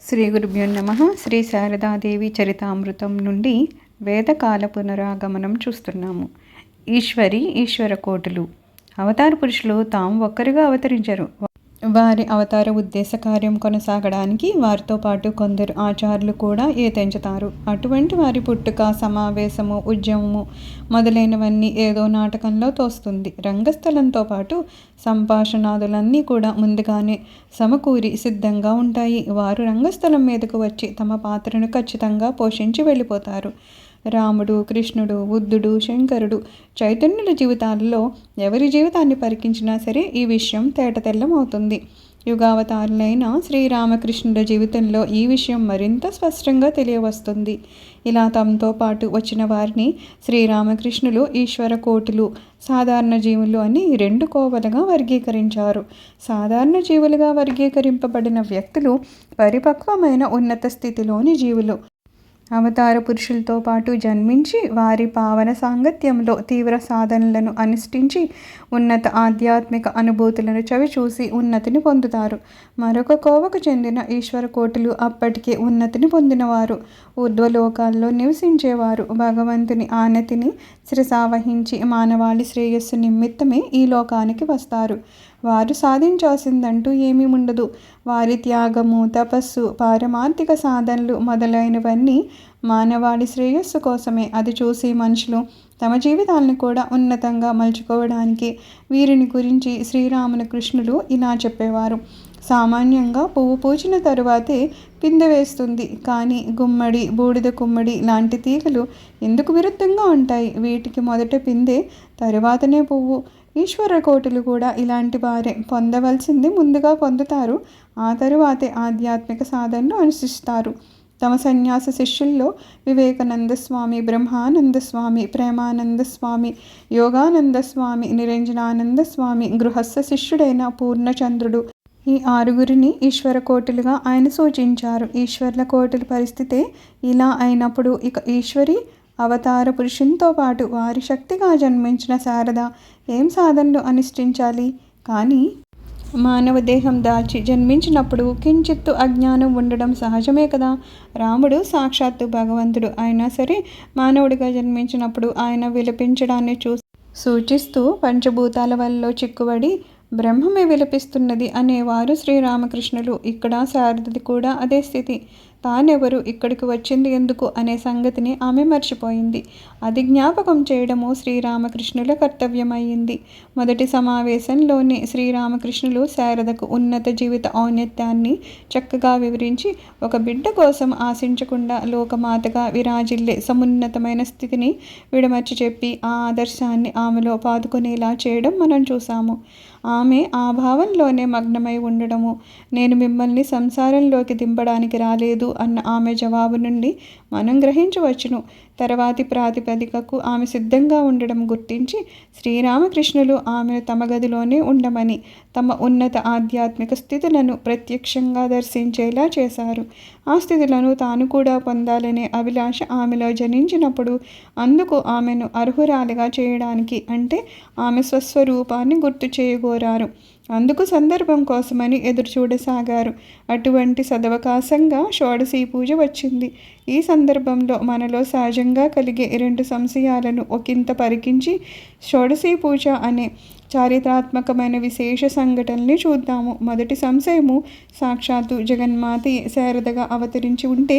శ్రీ గురుభ్యో నమః. శ్రీ శారదాదేవి చరితామృతం నుండి వేదకాల పునరాగమనం చూస్తున్నాము. ఈశ్వర కోటులు. అవతార పురుషులు తాము ఒక్కరుగా అవతరించరు. వారి అవతార ఉద్దేశ కార్యం కొనసాగడానికి వారితో పాటు కొందరు ఆచార్యులు కూడా ఏతెంచుతారు. అటువంటి వారి పుట్టుక, సమావేశము, ఉద్యమము మొదలైనవన్నీ ఏదో నాటకంలో తోస్తుంది. రంగస్థలంతో పాటు సంభాషణాదులన్నీ కూడా ముందుగానే సమకూరి సిద్ధంగా ఉంటాయి. వారు రంగస్థలం మీదకు వచ్చి తమ పాత్రను ఖచ్చితంగా పోషించి వెళ్ళిపోతారు. రాముడు, కృష్ణుడు, బుద్ధుడు, శంకరుడు, చైతన్యుల జీవితాల్లో ఎవరి జీవితాన్ని పరికించినా సరే ఈ విషయం తేటతెల్లం అవుతుంది. యుగావతారులైన శ్రీరామకృష్ణుల జీవితంలో ఈ విషయం మరింత స్పష్టంగా తెలియవస్తుంది. ఇలా తమతో పాటు వచ్చిన వారిని శ్రీరామకృష్ణులు ఈశ్వర కోటులు, సాధారణ జీవులు అని రెండు కోవలుగా వర్గీకరించారు. సాధారణ జీవులుగా వర్గీకరింపబడిన వ్యక్తులు పరిపక్వమైన ఉన్నత స్థితిలోని జీవులు. అవతార పురుషులతో పాటు జన్మించి వారి పావన సాంగత్యంలో తీవ్ర సాధనలను అనుష్ఠించి ఉన్నత ఆధ్యాత్మిక అనుభూతులను చవిచూసి ఉన్నతిని పొందుతారు. మరొక కోవకు చెందిన ఈశ్వర కోటులు అప్పటికే ఉన్నతిని పొందినవారు. ఊర్ధ్వలోకాల్లో నివసించేవారు. భగవంతుని ఆనతిని శిరసావహించి మానవాళి శ్రేయస్సు నిమిత్తమే ఈ లోకానికి వస్తారు. వారు సాధించాల్సిందంటూ ఏమీ ఉండదు. వారి త్యాగము, తపస్సు, పారమార్థిక సాధనలు మొదలైనవన్నీ మానవాళి శ్రేయస్సు కోసమే. అది చూసి మనుషులు తమ జీవితాలను కూడా ఉన్నతంగా మలుచుకోవడానికి వీరిని గురించి శ్రీరాముని కృష్ణులు ఇలా చెప్పేవారు. సామాన్యంగా పువ్వు పూచిన తరువాతే పిందె వేస్తుంది. కానీ గుమ్మడి, బూడిద కుమ్మడి లాంటి తీగలు ఎందుకు విరుద్ధంగా ఉంటాయి? వీటికి మొదట పిందె, తరువాతనే పువ్వు. ఈశ్వర కోటులు కూడా ఇలాంటి వారే. పొందవలసింది ముందుగా పొందుతారు, ఆ తరువాతే ఆధ్యాత్మిక సాధనలు అనుష్ఠిస్తారు. తమ సన్యాస శిష్యుల్లో వివేకానంద స్వామి, బ్రహ్మానంద స్వామి, ప్రేమానంద స్వామి, యోగానంద స్వామి, నిరంజనానంద స్వామి, గృహస్థ శిష్యుడైన పూర్ణచంద్రుడు, ఈ ఆరుగురిని ఈశ్వర కోటులుగా ఆయన సూచించారు. ఈశ్వర్ల కోటుల పరిస్థితే ఇలా అయినప్పుడు ఇక ఈశ్వరి అవతార పురుషునితో పాటు వారి శక్తిగా జన్మించిన శారద ఏం సాధనలు అనుష్ఠించాలి? కానీ మానవ దేహం దాల్చి జన్మించినప్పుడు కించిత్తు అజ్ఞానం ఉండడం సహజమే కదా. రాముడు సాక్షాత్తు భగవంతుడు అయినా సరే మానవుడిగా జన్మించినప్పుడు ఆయన విలపించడాన్ని సూచిస్తూ పంచభూతాల వల్ల చిక్కుబడి బ్రహ్మమే విలపిస్తున్నది అనేవారు శ్రీరామకృష్ణులు. ఇక్కడ శారదది కూడా అదే స్థితి. తానెవరు, ఇక్కడికి వచ్చింది ఎందుకు అనే సంగతిని ఆమె మర్చిపోయింది. అది జ్ఞాపకం చేయడము శ్రీరామకృష్ణుల కర్తవ్యమయ్యింది. మొదటి సమావేశంలోనే శ్రీరామకృష్ణులు శారదకు ఉన్నత జీవిత ఔన్నత్యాన్ని చక్కగా వివరించి ఒక బిడ్డ కోసం ఆశించకుండా లోకమాతగా విరాజిల్లే సమున్నతమైన స్థితిని విడమర్చి చెప్పి ఆ ఆదర్శాన్ని ఆమెలో పాదుకునేలా చేయడం మనం చూసాము. ఆమె ఆ భావంలోనే మగ్నమై ఉండడము, నేను మిమ్మల్ని సంసారంలోకి దింపడానికి రాలేదు అన్న ఆమె జవాబు నుండి మనం గ్రహించవచ్చును. తర్వాతి ప్రాతిపదికకు ఆమె సిద్ధంగా ఉండడం గుర్తించి శ్రీరామకృష్ణులు ఆమెను తమ గదిలోనే ఉండమని, తమ ఉన్నత ఆధ్యాత్మిక స్థితులను ప్రత్యక్షంగా దర్శించేలా చేశారు. ఆ స్థితులను తాను కూడా పొందాలనే అభిలాష ఆమెలో జనించినప్పుడు అందుకు ఆమెను అర్హురాలిగా చేయడానికి, అంటే ఆమె స్వస్వరూపాన్ని గుర్తు చేయగోరారు. అందుకు సందర్భం కోసమని ఎదురు చూడసాగారు. అటువంటి సదవకాశంగా షోడశీ పూజ వచ్చింది. ఈ సందర్భంలో మనలో సహజంగా కలిగే రెండు సంశయాలను ఒకంత పరికించి షోడశీ పూజ అనే చారిత్రాత్మకమైన విశేష సంఘటనల్ని చూద్దాము. మొదటి సంశయము, సాక్షాత్తు జగన్మాత శారదగా అవతరించి ఉంటే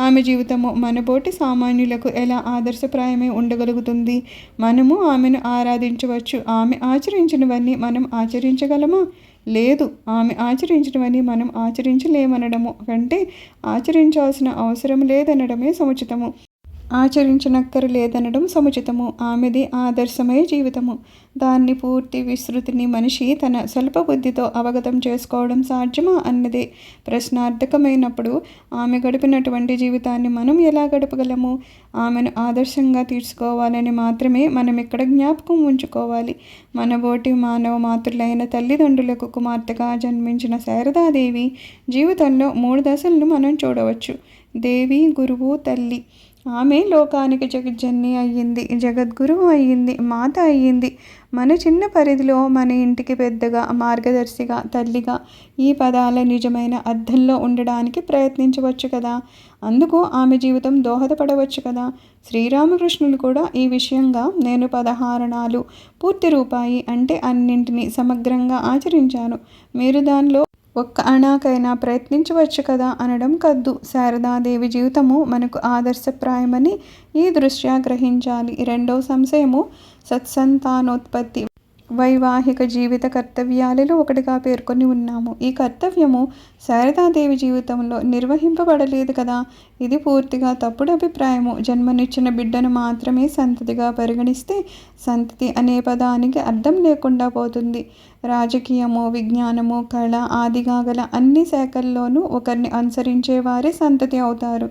ఆమె జీవితము మనబోటి సామాన్యులకు ఎలా ఆదర్శప్రాయమై ఉండగలుగుతుంది? మనము ఆమెను ఆరాధించవచ్చు. ఆమె ఆచరించినవన్నీ మనం ఆచరించగలమా? లేదు. ఆమె ఆచరించినవన్నీ మనం ఆచరించలేమనడము కంటే ఆచరించాల్సిన అవసరం లేదనడమే సముచితము. ఆచరించనక్కరలేదనడం సముచితము. ఆమెది ఆదర్శమయ జీవితము. దాన్ని పూర్తి విస్తృతిని మనిషి తన స్వల్ప బుద్ధితో అవగతం చేసుకోవడం సాధ్యమా అన్నదే ప్రశ్నార్థకమైనప్పుడు ఆమె గడిపినటువంటి జీవితాన్ని మనం ఎలా గడపగలము? ఆమెను ఆదర్శంగా తీర్చుకోవాలని మాత్రమే మనం ఇక్కడ జ్ఞాపకం ఉంచుకోవాలి. మనబోటి మానవ మాతృలైన తల్లిదండ్రులకు కుమార్తెగా జన్మించిన శారదాదేవి జీవితంలో 3 దశలను మనం చూడవచ్చు. దేవి, గురువు, తల్లి. ఆమె లోకానికి జగజ్జన్ని అయ్యింది, జగద్గురువు అయ్యింది, మాత అయ్యింది. మన చిన్న పరిధిలో మన ఇంటికి పెద్దగా, మార్గదర్శిగా, తల్లిగా ఈ పదాల నిజమైన అర్థంలో ఉండడానికి ప్రయత్నించవచ్చు కదా. అందుకు ఆమె జీవితం దోహదపడవచ్చు కదా. శ్రీరామకృష్ణులు కూడా ఈ విషయంగా నేను 16 పూర్తి రూపాయి అంటే అన్నింటినీ సమగ్రంగా ఆచరించాను, మీరు దానిలో ఒక్క అణాకైనా ప్రయత్నించవచ్చు కదా అనడం కద్దు. శారదాదేవి జీవితము మనకు ఆదర్శప్రాయమని ఈ దృష్ట్యా గ్రహించాలి. రెండవ సంశయము సత్సంతానోత్పత్తి వైవాహిక జీవిత కర్తవ్యాలలో ఒకటిగా పేర్కొని ఉన్నాము. ఈ కర్తవ్యము శారదాదేవి జీవితంలో నిర్వహింపబడలేదు కదా. ఇది పూర్తిగా తప్పుడు అభిప్రాయము. జన్మనిచ్చిన బిడ్డను మాత్రమే సంతతిగా పరిగణిస్తే సంతతి అనే పదానికి అర్థం లేకుండా పోతుంది. రాజకీయము, విజ్ఞానము, కళ ఆదిగా గల అన్ని శాఖల్లోనూ ఒకరిని అనుసరించేవారే సంతతి అవుతారు.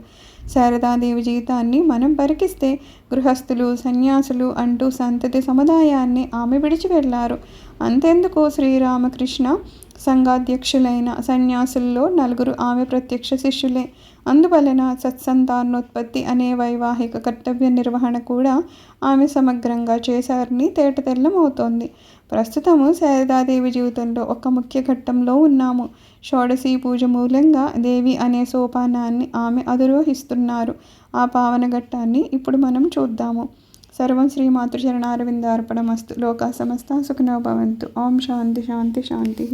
శారదాదేవి జీవితాన్ని మనం పరికిస్తే గృహస్థులు, సన్యాసులు అంటూ సంతతి సముదాయాన్ని ఆమె విడిచి వెళ్ళారు. అంతెందుకు, శ్రీరామకృష్ణ సంఘాధ్యక్షులైన సన్యాసుల్లో 4 ఆమె ప్రత్యక్ష శిష్యులే. అందువలన సత్సంతానోత్పత్తి అనే వైవాహిక కర్తవ్య నిర్వహణ కూడా ఆమె సమగ్రంగా చేశారని తేటతెల్లమవుతోంది. ప్రస్తుతము శారదాదేవి జీవితంలో ఒక ముఖ్య ఘట్టంలో ఉన్నాము. షోడశీ పూజ మూలంగా దేవి అనే సోపానాన్ని ఆమె అధిరోహిస్తున్నారు. ఆ పావన ఘట్టాన్ని ఇప్పుడు మనం చూద్దాము. సర్వం శ్రీమాతృచరణారవిందార్పణమస్తు. లోకా సమస్తా సుఖినో భవంతు. ఓం శాంతి శాంతి శాంతి.